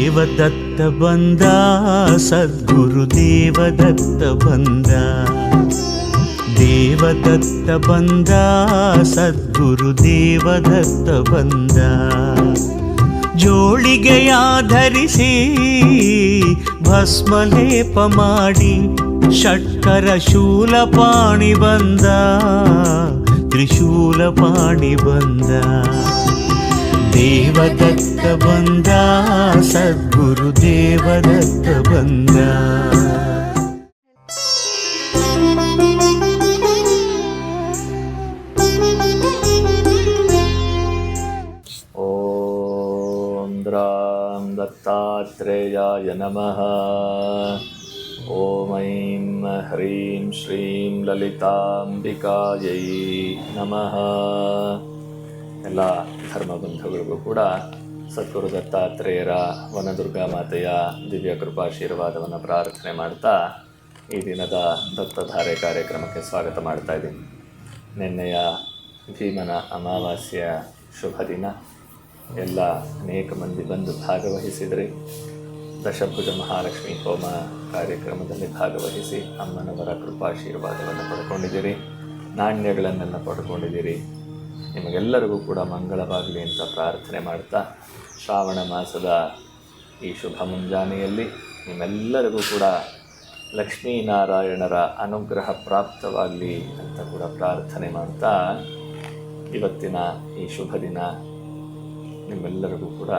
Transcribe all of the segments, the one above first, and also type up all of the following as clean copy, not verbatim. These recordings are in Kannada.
ದೇವದತ್ತ ಬಂದ, ಸದ್ಗುರು ದೇವದತ್ತ ಬಂದ. ದೇವದತ್ತ ಬಂದ, ಸದ್ಗುರು ದೇವದತ್ತ ಬಂದ. ಜೋಳಿಗೆಯ ಧರಿಸಿ ಭಸ್ಮಲೇಪ ಮಾಡಿ ಷಟ್ಕರ ಶೂಲಪಾಣಿ ಬಂದ, ತ್ರಿಶೂಲಪಾಣಿ ಬಂದ. ದೇವದತ್ತ ಬಂದ, ಸದ್ಗುರು ದೇವದತ್ತ ಬಂದ. ಓಂ ದ್ರಾಂ ದತ್ತಾತ್ರೇಯಾಯ ನಮಃ. ಓಂ ಐಂ ಹ್ರೀಂ ಶ್ರೀಂ ಲಲಿತಾಂಬಿಕಾಯೈ ನಮಃ. ಎಲ್ಲ ಧರ್ಮಬಂಧುಗಳಿಗೂ ಕೂಡ ಸದ್ಗುರು ದತ್ತಾತ್ರೇಯರ ವನದುರ್ಗಾ ಮಾತೆಯ ದಿವ್ಯ ಕೃಪಾಶೀರ್ವಾದವನ್ನು ಪ್ರಾರ್ಥನೆ ಮಾಡ್ತಾ ಈ ದಿನದ ದತ್ತಧಾರೆ ಕಾರ್ಯಕ್ರಮಕ್ಕೆ ಸ್ವಾಗತ ಮಾಡ್ತಾ ಇದ್ದೀನಿ. ನಿನ್ನೆಯ ಭೀಮನ ಅಮಾವಾಸ್ಯೆಯ ಶುಭ ದಿನ. ಎಲ್ಲ ಅನೇಕ ಮಂದಿ ಬಂದು ಭಾಗವಹಿಸಿದ್ರಿ. ದಶಭುಜ ಮಹಾಲಕ್ಷ್ಮಿ ಹೋಮ ಕಾರ್ಯಕ್ರಮದಲ್ಲಿ ಭಾಗವಹಿಸಿ ಅಮ್ಮನವರ ಕೃಪಾಶೀರ್ವಾದವನ್ನು ಪಡ್ಕೊಂಡಿದ್ದೀರಿ. ನಾಣ್ಯಗಳನ್ನೆಲ್ಲ ಪಡ್ಕೊಂಡಿದ್ದೀರಿ. ನಿಮಗೆಲ್ಲರಿಗೂ ಕೂಡ ಮಂಗಳವಾಗಲಿ ಅಂತ ಪ್ರಾರ್ಥನೆ ಮಾಡ್ತಾ, ಶ್ರಾವಣ ಮಾಸದ ಈ ಶುಭ ಮುಂಜಾನೆಯಲ್ಲಿ ನಿಮ್ಮೆಲ್ಲರಿಗೂ ಕೂಡ ಲಕ್ಷ್ಮೀನಾರಾಯಣರ ಅನುಗ್ರಹ ಪ್ರಾಪ್ತವಾಗಲಿ ಅಂತ ಕೂಡ ಪ್ರಾರ್ಥನೆ ಮಾಡ್ತಾ, ಇವತ್ತಿನ ಈ ಶುಭ ದಿನ ನಿಮ್ಮೆಲ್ಲರಿಗೂ ಕೂಡ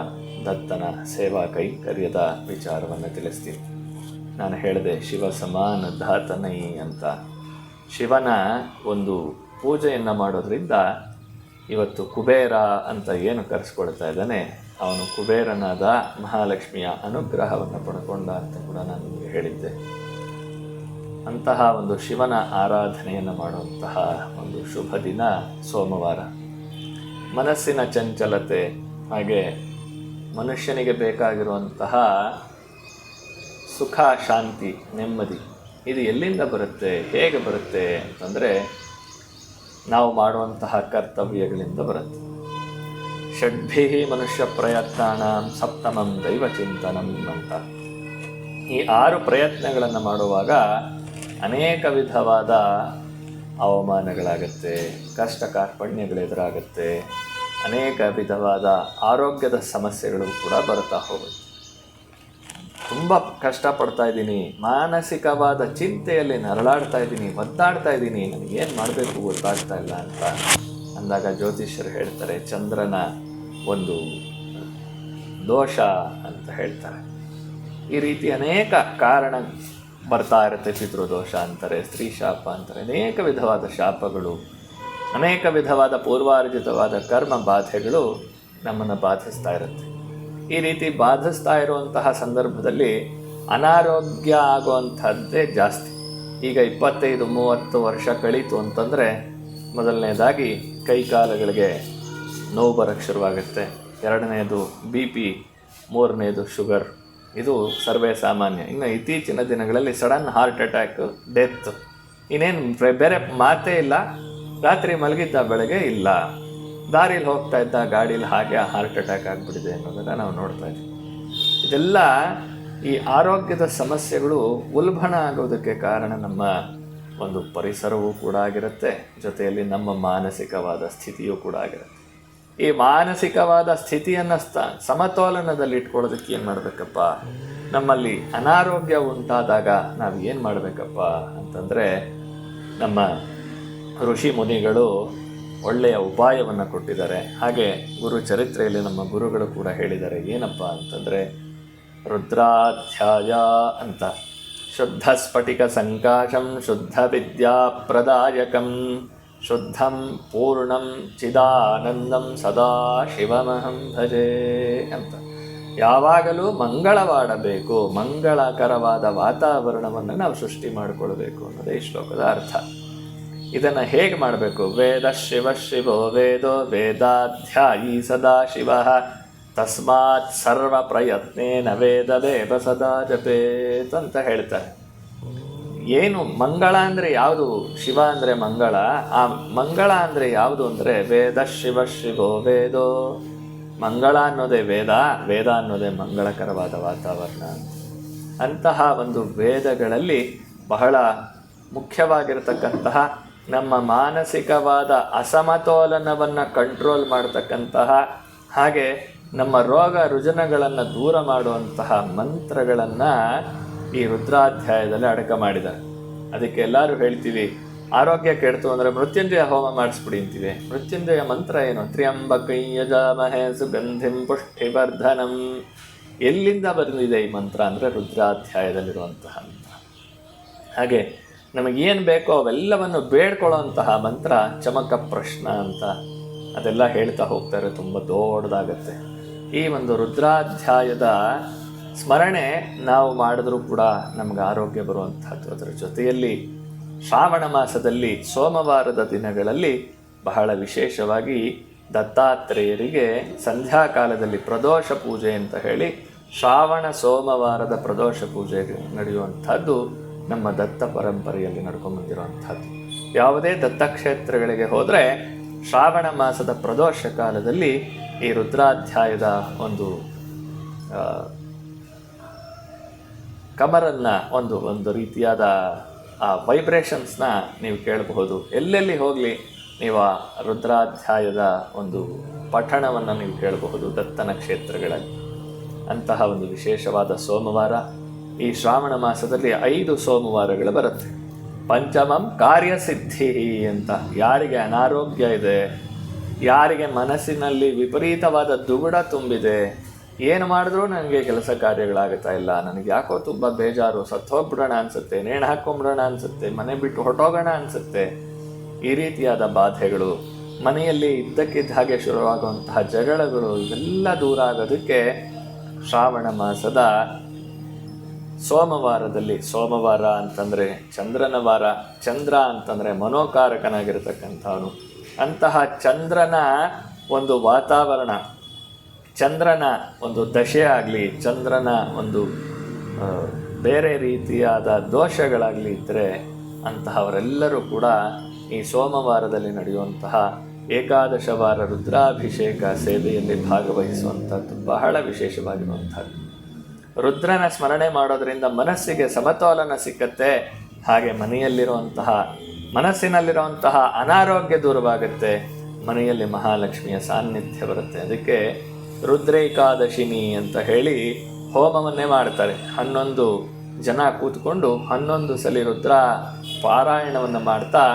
ದತ್ತನ ಸೇವಾ ಕೈಂಕರ್ಯದ ವಿಚಾರವನ್ನು ತಿಳಿಸ್ತೀನಿ. ನಾನು ಹೇಳಿದೆ ಶಿವ ಸಮಾನ ಧಾತನೈ ಅಂತ. ಶಿವನ ಒಂದು ಪೂಜೆಯನ್ನು ಮಾಡೋದ್ರಿಂದ ಇವತ್ತು ಕುಬೇರ ಅಂತ ಏನು ಕರೆಸ್ಕೊಳ್ತಾ ಇದ್ದಾನೆ, ಅವನು ಕುಬೇರನಾದ ಮಹಾಲಕ್ಷ್ಮಿಯ ಅನುಗ್ರಹವನ್ನು ಪಡ್ಕೊಂಡ ಅಂತ ಕೂಡ ನಾನು ನಿಮಗೆ ಹೇಳಿದ್ದೆ. ಅಂತಹ ಒಂದು ಶಿವನ ಆರಾಧನೆಯನ್ನು ಮಾಡುವಂತಹ ಒಂದು ಶುಭ ದಿನ ಸೋಮವಾರ. ಮನಸ್ಸಿನ ಚಂಚಲತೆ, ಹಾಗೆ ಮನುಷ್ಯನಿಗೆ ಬೇಕಾಗಿರುವಂತಹ ಸುಖ, ಶಾಂತಿ, ನೆಮ್ಮದಿ ಇದು ಎಲ್ಲಿಂದ ಬರುತ್ತೆ, ಹೇಗೆ ಬರುತ್ತೆ ಅಂತಂದರೆ ನಾವು ಮಾಡುವಂತಹ ಕರ್ತವ್ಯಗಳಿಂದ ಬರುತ್ತೆ. ಷಡ್ಭಿ ಮನುಷ್ಯ ಪ್ರಯತ್ನ ಸಪ್ತಮಂ ದೈವ ಚಿಂತನಂ ಅಂತ. ಈ 6 ಪ್ರಯತ್ನಗಳನ್ನು ಮಾಡುವಾಗ ಅನೇಕ ವಿಧವಾದ ಅವಮಾನಗಳಾಗುತ್ತೆ, ಕಷ್ಟ ಕಾರ್ಪಣ್ಯಗಳೆದುರಾಗುತ್ತೆ, ಅನೇಕ ವಿಧವಾದ ಆರೋಗ್ಯದ ಸಮಸ್ಯೆಗಳು ಕೂಡ ಬರ್ತಾ ಹೋಗುತ್ತೆ. ತುಂಬ ಕಷ್ಟಪಡ್ತಾ ಇದ್ದೀನಿ, ಮಾನಸಿಕವಾದ ಚಿಂತೆಯಲ್ಲಿ ನರಳಾಡ್ತಾ ಇದ್ದೀನಿ, ಒದ್ದಾಡ್ತಾ ಇದ್ದೀನಿ, ನನಗೇನು ಮಾಡಬೇಕು ಗೊತ್ತಾಗ್ತಾ ಇಲ್ಲ ಅಂತ ಅಂದಾಗ ಜ್ಯೋತಿಷ್ಯರು ಹೇಳ್ತಾರೆ ಚಂದ್ರನ ಒಂದು ದೋಷ ಅಂತ ಹೇಳ್ತಾರೆ. ಈ ರೀತಿ ಅನೇಕ ಕಾರಣ ಬರ್ತಾ ಇರುತ್ತೆ. ಪಿತೃದೋಷ ಅಂತಾರೆ, ಸ್ತ್ರೀ ಶಾಪ ಅಂತಾರೆ, ಅನೇಕ ವಿಧವಾದ ಶಾಪಗಳು, ಅನೇಕ ವಿಧವಾದ ಪೂರ್ವಾರ್ಜಿತವಾದ ಕರ್ಮ ಬಾಧೆಗಳು ನಮ್ಮನ್ನು ಬಾಧಿಸ್ತಾ ಇರುತ್ತೆ. ಈ ರೀತಿ ಬಾಧಿಸ್ತಾ ಇರುವಂತಹ ಸಂದರ್ಭದಲ್ಲಿ ಅನಾರೋಗ್ಯ ಆಗುವಂಥದ್ದೇ ಜಾಸ್ತಿ. ಈಗ 25-30 ವರ್ಷ ಕಳೀತು ಅಂತಂದರೆ ಮೊದಲನೇದಾಗಿ ಕೈಕಾಲುಗಳಿಗೆ ನೋವು ಬರೋಕ್ಕೆ ಶುರುವಾಗುತ್ತೆ. 2ನೇದು BP, 3ನೇದು ಶುಗರ್. ಇದು ಸರ್ವೇ ಸಾಮಾನ್ಯ. ಇನ್ನು ಇತ್ತೀಚಿನ ದಿನಗಳಲ್ಲಿ ಸಡನ್ ಹಾರ್ಟ್ ಅಟ್ಯಾಕ್, ಡೆತ್, ಇನ್ನೇನು ಬೇರೆ ಮಾತೇ ಇಲ್ಲ. ರಾತ್ರಿ ಮಲಗಿದ್ದ ಬೆಳಗ್ಗೆ ಇಲ್ಲ, ದಾರಿಲಿ ಹೋಗ್ತಾ ಇದ್ದ ಗಾಡೀಲಿ ಹಾಗೆ ಹಾರ್ಟ್ ಅಟ್ಯಾಕ್ ಆಗಿಬಿಟ್ಟಿದೆ ಅನ್ನೋದನ್ನು ನಾವು ನೋಡ್ತಾ ಇದ್ದೀವಿ. ಇದೆಲ್ಲ ಈ ಆರೋಗ್ಯದ ಸಮಸ್ಯೆಗಳು ಉಲ್ಬಣ ಆಗೋದಕ್ಕೆ ಕಾರಣ ನಮ್ಮ ಒಂದು ಪರಿಸರವೂ ಕೂಡ ಆಗಿರುತ್ತೆ, ಜೊತೆಯಲ್ಲಿ ನಮ್ಮ ಮಾನಸಿಕವಾದ ಸ್ಥಿತಿಯೂ ಕೂಡ ಆಗಿರುತ್ತೆ. ಈ ಮಾನಸಿಕವಾದ ಸ್ಥಿತಿಯನ್ನು ಸಮತೋಲನದಲ್ಲಿ ಇಟ್ಕೊಳ್ಳೋದಕ್ಕೆ ಏನು ಮಾಡಬೇಕಪ್ಪ, ನಮ್ಮಲ್ಲಿ ಅನಾರೋಗ್ಯ ಉಂಟಾದಾಗ ನಾವು ಏನು ಮಾಡಬೇಕಪ್ಪ ಅಂತಂದರೆ, ನಮ್ಮ ಋಷಿ ಮುನಿಗಳು ಒಳ್ಳೆಯ ಉಪಾಯವನ್ನು ಕೊಟ್ಟಿದ್ದಾರೆ. ಹಾಗೆ ಗುರು ಚರಿತ್ರೆಯಲ್ಲಿ ನಮ್ಮ ಗುರುಗಳು ಕೂಡ ಹೇಳಿದ್ದಾರೆ. ಏನಪ್ಪ ಅಂತಂದರೆ ರುದ್ರಾಧ್ಯಾಯ ಅಂತ. ಶುದ್ಧ ಸ್ಫಟಿಕ ಸಂಕಾಶಂ ಶುದ್ಧ ವಿದ್ಯಾಪ್ರದಾಯಕಂ ಶುದ್ಧಂ ಪೂರ್ಣಂ ಚಿದಾನಂದಂ ಸದಾ ಶಿವಮಹಂ ಭಜೆ ಅಂತ. ಯಾವಾಗಲೂ ಮಂಗಳವಾಡಬೇಕು, ಮಂಗಳಕರವಾದ ವಾತಾವರಣವನ್ನು ನಾವು ಸೃಷ್ಟಿ ಮಾಡಿಕೊಳ್ಬೇಕು ಅನ್ನೋದೇ ಈ ಶ್ಲೋಕದ ಅರ್ಥ. ಇದನ್ನು ಹೇಗೆ ಮಾಡಬೇಕು? ವೇದ ಶಿವ ಶಿವೋ ವೇದೋ ವೇದಾಧ್ಯಾಯೀ ಸದಾ ಶಿವ ತಸ್ಮಾತ್ ಸರ್ವ ಪ್ರಯತ್ನೇನ ವೇದವೇವ ಸದಾ ಜಪೇತ್ ಅಂತ ಹೇಳ್ತಾರೆ. ಏನು ಮಂಗಳ ಅಂದರೆ ಯಾವುದು? ಶಿವ ಅಂದರೆ ಮಂಗಳ. ಆ ಮಂಗಳ ಅಂದರೆ ಯಾವುದು ಅಂದರೆ ವೇದ ಶಿವ ಶಿವೋ ವೇದೋ. ಮಂಗಳ ಅನ್ನೋದೇ ವೇದ, ವೇದ ಅನ್ನೋದೇ ಮಂಗಳಕರವಾದ ವಾತಾವರಣ. ಅಂತಹ ಒಂದು ವೇದಗಳಲ್ಲಿ ಬಹಳ ಮುಖ್ಯವಾಗಿರತಕ್ಕಂತಹ ನಮ್ಮ ಮಾನಸಿಕವಾದ ಅಸಮತೋಲನವನ್ನು ಕಂಟ್ರೋಲ್ ಮಾಡತಕ್ಕಂತಹ, ಹಾಗೆ ನಮ್ಮ ರೋಗ ರುಜಿನಗಳನ್ನು ದೂರ ಮಾಡುವಂತಹ ಮಂತ್ರಗಳನ್ನು ಈ ರುದ್ರಾಧ್ಯಾಯದಲ್ಲಿ ಅಡಕ ಮಾಡಿದ್ದಾರೆ. ಅದಕ್ಕೆ ಎಲ್ಲರೂ ಹೇಳ್ತೀವಿ, ಆರೋಗ್ಯ ಕೆಡ್ತು ಅಂದರೆ ಮೃತ್ಯುಂಜಯ ಹೋಮ ಮಾಡಿಸ್ಬಿಡಿ ಅಂತೀವಿ. ಮೃತ್ಯುಂಜಯ ಮಂತ್ರ ಏನು? ತ್ರ್ಯಂಬಕಂ ಯಜಾಮಹೇ ಸುಗಂಧಿಂ ಪುಷ್ಟಿವರ್ಧನಂ. ಎಲ್ಲಿಂದ ಬಂದಿದೆ ಈ ಮಂತ್ರ ಅಂದರೆ ರುದ್ರಾಧ್ಯಾಯದಲ್ಲಿರುವಂತಹ ಮಂತ್ರ. ಹಾಗೆ ನಮಗೇನು ಬೇಕೋ ಅವೆಲ್ಲವನ್ನು ಬೇಡ್ಕೊಳ್ಳೋಂತಹ ಮಂತ್ರ ಚಮಕ ಪ್ರಶ್ನ ಅಂತ, ಅದೆಲ್ಲ ಹೇಳ್ತಾ ಹೋಗ್ತಾರೆ, ತುಂಬ ದೊಡ್ಡದಾಗತ್ತೆ. ಈ ಒಂದು ರುದ್ರಾಧ್ಯಾಯದ ಸ್ಮರಣೆ ನಾವು ಮಾಡಿದ್ರೂ ಕೂಡ ನಮಗೆ ಆರೋಗ್ಯ ಬರುವಂತಹದ್ದು. ಅದರ ಜೊತೆಯಲ್ಲಿ ಶ್ರಾವಣ ಮಾಸದಲ್ಲಿ ಸೋಮವಾರದ ದಿನಗಳಲ್ಲಿ ಬಹಳ ವಿಶೇಷವಾಗಿ ದತ್ತಾತ್ರೇಯರಿಗೆ ಸಂಧ್ಯಾಕಾಲದಲ್ಲಿ ಪ್ರದೋಷ ಪೂಜೆ ಅಂತ ಹೇಳಿ ಶ್ರಾವಣ ಸೋಮವಾರದ ಪ್ರದೋಷ ಪೂಜೆ ನಡೆಯುವಂಥದ್ದು ನಮ್ಮ ದತ್ತ ಪರಂಪರೆಯಲ್ಲಿ ನಡ್ಕೊಂಡ್ಬಂದಿರುವಂಥದ್ದು. ಯಾವುದೇ ದತ್ತಕ್ಷೇತ್ರಗಳಿಗೆ ಹೋದರೆ ಶ್ರಾವಣ ಮಾಸದ ಪ್ರದೋಷ ಕಾಲದಲ್ಲಿ ಈ ರುದ್ರಾಧ್ಯಾಯದ ಒಂದು ಕಮರನ್ನು ಒಂದು ರೀತಿಯಾದ ಆ ವೈಬ್ರೇಷನ್ಸ್ನ ನೀವು ಕೇಳಬಹುದು. ಎಲ್ಲೆಲ್ಲಿ ಹೋಗಲಿ ನೀವು ಆ ರುದ್ರಾಧ್ಯಾಯದ ಒಂದು ಪಠಣವನ್ನು ನೀವು ಕೇಳಬಹುದು ದತ್ತನ ಕ್ಷೇತ್ರಗಳಲ್ಲಿ. ಅಂತಹ ಒಂದು ವಿಶೇಷವಾದ ಸೋಮವಾರ ಈ ಶ್ರಾವಣ ಮಾಸದಲ್ಲಿ 5 ಸೋಮವಾರಗಳು ಬರುತ್ತೆ. ಪಂಚಮಂ ಕಾರ್ಯಸಿದ್ಧಿ ಅಂತ, ಯಾರಿಗೆ ಅನಾರೋಗ್ಯ ಇದೆ, ಯಾರಿಗೆ ಮನಸ್ಸಿನಲ್ಲಿ ವಿಪರೀತವಾದ ದುಗುಡ ತುಂಬಿದೆ, ಏನು ಮಾಡಿದ್ರೂ ನನಗೆ ಕೆಲಸ ಕಾರ್ಯಗಳಾಗುತ್ತಾ ಇಲ್ಲ, ನನಗೆ ಯಾಕೋ ತುಂಬ ಬೇಜಾರು, ಸತ್ತೋಗ್ಬಿಡೋಣ ಅನಿಸುತ್ತೆ, ನೇಣು ಹಾಕ್ಕೊಂಬಿಡೋಣ ಅನಿಸುತ್ತೆ, ಮನೆ ಬಿಟ್ಟು ಹೊರಟೋಗೋಣ ಅನಿಸುತ್ತೆ, ಈ ರೀತಿಯಾದ ಬಾಧೆಗಳು, ಮನೆಯಲ್ಲಿ ಇದ್ದಕ್ಕಿದ್ದ ಹಾಗೆ ಶುರುವಾಗುವಂತಹ ಜಗಳಗಳು, ಇವೆಲ್ಲ ದೂರ ಆಗೋದಕ್ಕೆ ಶ್ರಾವಣ ಮಾಸದ ಸೋಮವಾರದಲ್ಲಿ, ಸೋಮವಾರ ಅಂತಂದರೆ ಚಂದ್ರನ ವಾರ, ಚಂದ್ರ ಅಂತಂದರೆ ಮನೋಕಾರಕನಾಗಿರ್ತಕ್ಕಂಥವನು, ಅಂತಹ ಚಂದ್ರನ ಒಂದು ವಾತಾವರಣ, ಚಂದ್ರನ ಒಂದು ದಶೆ ಆಗಲಿ, ಚಂದ್ರನ ಒಂದು ಬೇರೆ ರೀತಿಯಾದ ದೋಷಗಳಾಗಲಿ ಇದ್ದರೆ ಅಂತಹವರೆಲ್ಲರೂ ಕೂಡ ಈ ಸೋಮವಾರದಲ್ಲಿ ನಡೆಯುವಂತಹ ಏಕಾದಶ ವಾರ ರುದ್ರಾಭಿಷೇಕ ಸೇವೆಯಲ್ಲಿ ಭಾಗವಹಿಸುವಂಥದ್ದು ಬಹಳ ವಿಶೇಷವಾಗಿರುವಂಥದ್ದು. ರುದ್ರನ ಸ್ಮರಣೆ ಮಾಡೋದರಿಂದ ಮನಸ್ಸಿಗೆ ಸಮತೋಲನ ಸಿಕ್ಕತ್ತೆ, ಹಾಗೆ ಮನಸ್ಸಿನಲ್ಲಿರುವಂತಹ ಅನಾರೋಗ್ಯ ದೂರವಾಗುತ್ತೆ, ಮನೆಯಲ್ಲಿ ಮಹಾಲಕ್ಷ್ಮಿಯ ಸಾನ್ನಿಧ್ಯ ಬರುತ್ತೆ. ಅದಕ್ಕೆ ರುದ್ರೇಕಾದಶಿನಿ ಅಂತ ಹೇಳಿ ಹೋಮವನ್ನೇ ಮಾಡ್ತಾರೆ. 11 ಜನ ಕೂತ್ಕೊಂಡು 11 ಸಲ ರುದ್ರ ಪಾರಾಯಣವನ್ನು ಮಾಡ್ತಾ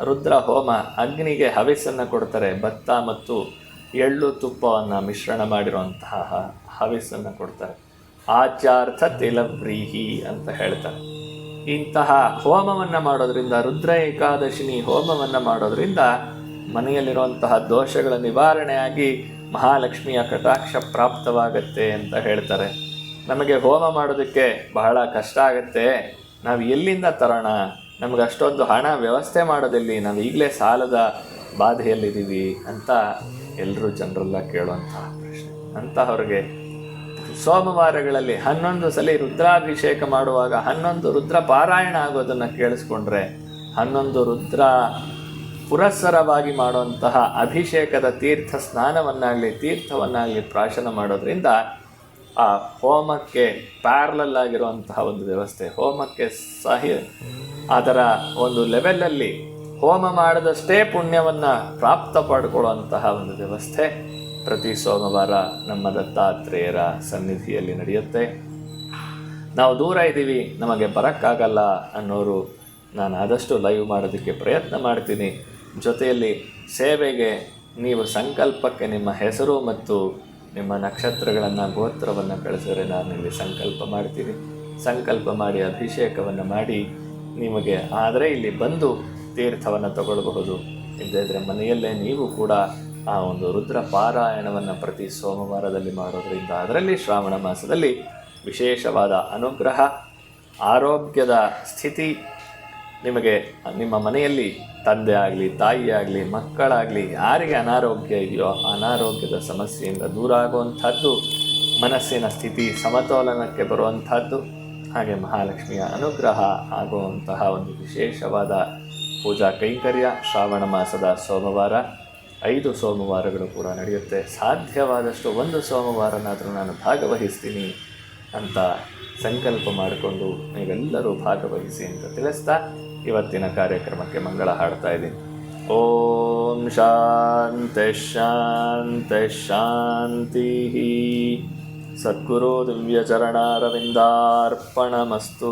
ರುದ್ರ ಹೋಮ, ಅಗ್ನಿಗೆ ಹವಿಸ್ಸನ್ನು ಕೊಡ್ತಾರೆ. ಭತ್ತ ಮತ್ತು ಎಳ್ಳು ತುಪ್ಪವನ್ನು ಮಿಶ್ರಣ ಮಾಡಿರುವಂತಹ ಹವಿಸ್ಸನ್ನು ಕೊಡ್ತಾರೆ. ಆಚಾರ್ಥ ತಿಲವ್ರೀಹಿ ಅಂತ ಹೇಳ್ತಾರೆ. ಇಂತಹ ಹೋಮವನ್ನು ಮಾಡೋದ್ರಿಂದ, ರುದ್ರ ಏಕಾದಶಿನಿ ಹೋಮವನ್ನು ಮಾಡೋದ್ರಿಂದ ಮನೆಯಲ್ಲಿರುವಂತಹ ದೋಷಗಳ ನಿವಾರಣೆಯಾಗಿ ಮಹಾಲಕ್ಷ್ಮಿಯ ಕಟಾಕ್ಷ ಪ್ರಾಪ್ತವಾಗತ್ತೆ ಅಂತ ಹೇಳ್ತಾರೆ. ನಮಗೆ ಹೋಮ ಮಾಡೋದಕ್ಕೆ ಬಹಳ ಕಷ್ಟ ಆಗುತ್ತೆ, ನಾವು ಎಲ್ಲಿಂದ ತರೋಣ, ನಮಗೆ ಅಷ್ಟೊಂದು ಹಣ ವ್ಯವಸ್ಥೆ ಮಾಡೋದಿಲ್ಲಿ, ನಾವು ಈಗಲೇ ಸಾಲದ ಬಾಧೆಯಲ್ಲಿದ್ದೀವಿ ಅಂತ ಎಲ್ಲರೂ ಜನರೆಲ್ಲ ಕೇಳುವಂತಹ ಪ್ರಶ್ನೆ. ಅಂತಹವ್ರಿಗೆ ಸೋಮವಾರಗಳಲ್ಲಿ 11 ಸಲ ರುದ್ರಾಭಿಷೇಕ ಮಾಡುವಾಗ 11 ರುದ್ರ ಪಾರಾಯಣ ಆಗೋದನ್ನು ಕೇಳಿಸ್ಕೊಂಡ್ರೆ, 11 ರುದ್ರ ಪುರಸ್ಸರವಾಗಿ ಮಾಡುವಂತಹ ಅಭಿಷೇಕದ ತೀರ್ಥ ಸ್ನಾನವನ್ನಾಗಲಿ ತೀರ್ಥವನ್ನಾಗಲಿ ಪ್ರಾಶನ ಮಾಡೋದ್ರಿಂದ ಆ ಹೋಮಕ್ಕೆ ಪ್ಯಾರಲಲ್ ಆಗಿರುವಂತಹ ಒಂದು ವ್ಯವಸ್ಥೆ, ಹೋಮಕ್ಕೆ ಅದರ ಒಂದು ಲೆವೆಲಲ್ಲಿ ಹೋಮ ಮಾಡಿದಷ್ಟೇ ಪುಣ್ಯವನ್ನು ಪ್ರಾಪ್ತ ಪಡ್ಕೊಳ್ಳುವಂತಹ ಒಂದು ವ್ಯವಸ್ಥೆ ಪ್ರತಿ ಸೋಮವಾರ ನಮ್ಮ ದತ್ತಾತ್ರೇಯರ ಸನ್ನಿಧಿಯಲ್ಲಿ ನಡೆಯುತ್ತೆ. ನಾವು ದೂರ ಇದ್ದೀವಿ, ನಮಗೆ ಬರೋಕ್ಕಾಗಲ್ಲ ಅನ್ನೋರು ನಾನು ಆದಷ್ಟು ಲೈವ್ ಮಾಡೋದಕ್ಕೆ ಪ್ರಯತ್ನ ಮಾಡ್ತೀನಿ. ಜೊತೆಯಲ್ಲಿ ಸೇವೆಗೆ ನೀವು ಸಂಕಲ್ಪಕ್ಕೆ ನಿಮ್ಮ ಹೆಸರು ಮತ್ತು ನಿಮ್ಮ ನಕ್ಷತ್ರಗಳನ್ನು ಗೋತ್ರವನ್ನು ಕಳಿಸಿದರೆ ನಾನು ಇಲ್ಲಿ ಸಂಕಲ್ಪ ಮಾಡ್ತೀನಿ. ಸಂಕಲ್ಪ ಮಾಡಿ ಅಭಿಷೇಕವನ್ನು ಮಾಡಿ ನಿಮಗೆ ಆದರೆ ಇಲ್ಲಿ ಬಂದು ತೀರ್ಥವನ್ನು ತಗೊಳ್ಬಹುದು. ಇಲ್ಲದಿದ್ದರೆ ಮನೆಯಲ್ಲೇ ನೀವು ಕೂಡ ಆ ಒಂದು ರುದ್ರ ಪಾರಾಯಣವನ್ನು ಪ್ರತಿ ಸೋಮವಾರದಲ್ಲಿ ಮಾಡೋದರಿಂದ ಅದರಲ್ಲಿ ಶ್ರಾವಣ ಮಾಸದಲ್ಲಿ ವಿಶೇಷವಾದ ಅನುಗ್ರಹ, ಆರೋಗ್ಯದ ಸ್ಥಿತಿ ನಿಮಗೆ ನಿಮ್ಮ ಮನೆಯಲ್ಲಿ ತಂದೆ ಆಗಲಿ, ತಾಯಿ ಆಗಲಿ, ಮಕ್ಕಳಾಗಲಿ, ಯಾರಿಗೆ ಅನಾರೋಗ್ಯ ಇದೆಯೋ ಅನಾರೋಗ್ಯದ ಸಮಸ್ಯೆಯಿಂದ ದೂರ ಆಗುವಂಥದ್ದು, ಮನಸ್ಸಿನ ಸ್ಥಿತಿ ಸಮತೋಲನಕ್ಕೆ ಬರುವಂಥದ್ದು, ಹಾಗೆ ಮಹಾಲಕ್ಷ್ಮಿಯ ಅನುಗ್ರಹ ಆಗುವಂತಹ ಒಂದು ವಿಶೇಷವಾದ ಪೂಜಾ ಕೈಂಕರ್ಯ ಶ್ರಾವಣ ಮಾಸದ ಸೋಮವಾರ. 5 ಸೋಮವಾರಗಳು ಕೂಡ ನಡೆಯುತ್ತೆ. ಸಾಧ್ಯವಾದಷ್ಟು ಒಂದು ಸೋಮವಾರನಾದರೂ ನಾನು ಭಾಗವಹಿಸ್ತೀನಿ ಅಂತ ಸಂಕಲ್ಪ ಮಾಡಿಕೊಂಡು ನೀವೆಲ್ಲರೂ ಭಾಗವಹಿಸಿ ಅಂತ ತಿಳಿಸ್ತಾ ಇವತ್ತಿನ ಕಾರ್ಯಕ್ರಮಕ್ಕೆ ಮಂಗಳ ಹಾಡ್ತಾ ಇದ್ದೀನಿ. ಓಂ ಶಾಂತಿ ಶಾಂತಿ ಶಾಂತಿ. ಸದ್ಗುರು ದಿವ್ಯಚರಣಾರವಿಂದಾರ್ಪಣಮಸ್ತು.